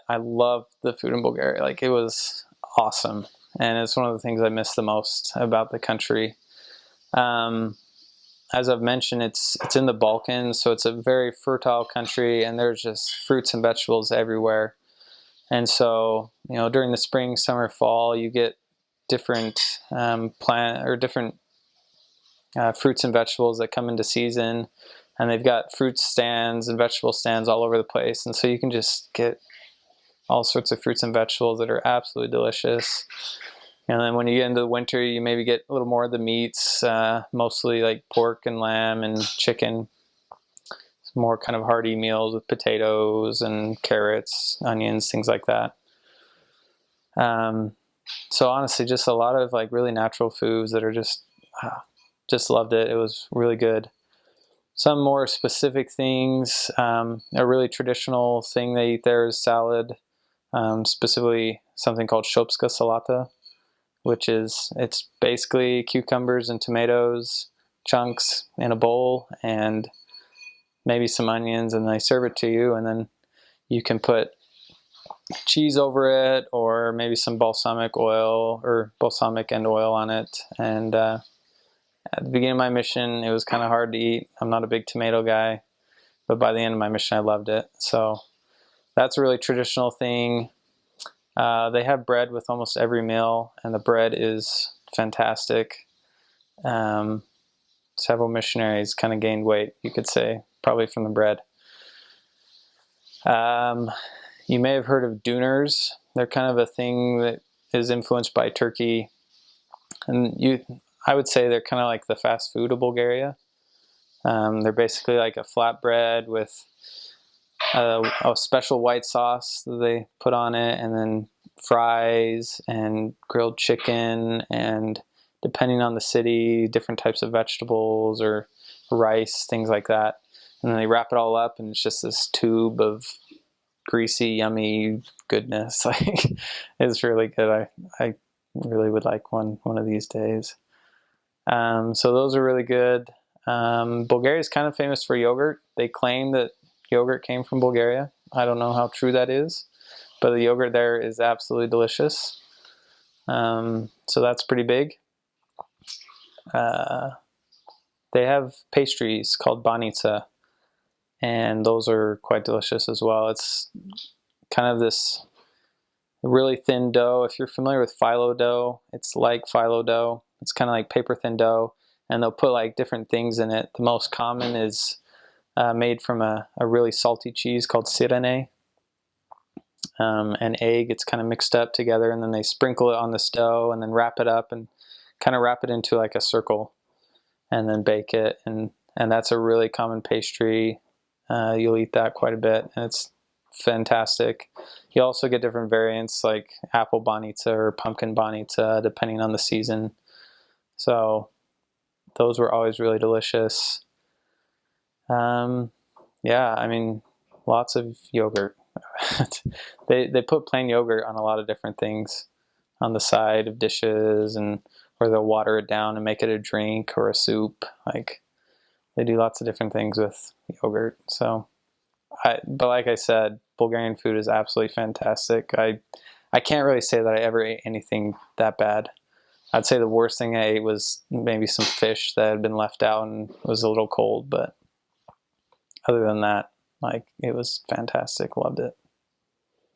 I loved the food in Bulgaria. Like, it was awesome. And it's one of the things I miss the most about the country. Um, as I've mentioned, it's in the Balkans, so it's a very fertile country, and there's just fruits and vegetables everywhere. And so, you know, during the spring, summer, fall, you get different plant or different fruits and vegetables that come into season, and they've got fruit stands and vegetable stands all over the place. And so you can just get all sorts of fruits and vegetables that are absolutely delicious. And then when you get into the winter, you maybe get a little more of the meats, mostly like pork and lamb and chicken. Some more kind of hearty meals with potatoes and carrots, onions, things like that. So honestly, just a lot of like really natural foods that are just loved it. It was really good. Some more specific things, a really traditional thing they eat there is salad, specifically something called Shopska Salata, which it's basically cucumbers and tomatoes, chunks in a bowl, and maybe some onions, and they serve it to you, and then you can put cheese over it, or maybe some balsamic oil or balsamic and oil on it. And at the beginning of my mission, it was kind of hard to eat. I'm not a big tomato guy, but by the end of my mission, I loved it. So that's a really traditional thing. They have bread with almost every meal, and the bread is fantastic. Several missionaries kind of gained weight, you could say, probably from the bread. You may have heard of dooners. They're kind of a thing that is influenced by Turkey. And I would say they're kind of like the fast food of Bulgaria. They're basically like a flatbread with a special white sauce that they put on it, and then fries and grilled chicken, and depending on the city, different types of vegetables or rice, things like that. And then they wrap it all up, and it's just this tube of greasy, yummy goodness. Like, it's really good. I really would like one of these days. So those are really good. Bulgaria is kind of famous for yogurt. They claim that yogurt came from Bulgaria. I don't know how true that is, but the yogurt there is absolutely delicious. So that's pretty big. They have pastries called banica, and those are quite delicious as well. It's kind of this really thin dough. If you're familiar with phyllo dough, it's like phyllo dough. It's kind of like paper thin dough, and they'll put like different things in it. The most common is made from a really salty cheese called sirene. An egg, it's kind of mixed up together, and then they sprinkle it on this dough and then wrap it up and kind of wrap it into like a circle and then bake it. And that's a really common pastry. You'll eat that quite a bit, and it's fantastic. You also get different variants like apple banica or pumpkin banica depending on the season. So those were always really delicious. Yeah, I mean, lots of yogurt. They put plain yogurt on a lot of different things on the side of dishes, or they'll water it down and make it a drink or a soup. Like, they do lots of different things with yogurt. So, but like I said, Bulgarian food is absolutely fantastic. I can't really say that I ever ate anything that bad. I'd say the worst thing I ate was maybe some fish that had been left out and was a little cold, but other than that, like, it was fantastic. Loved it.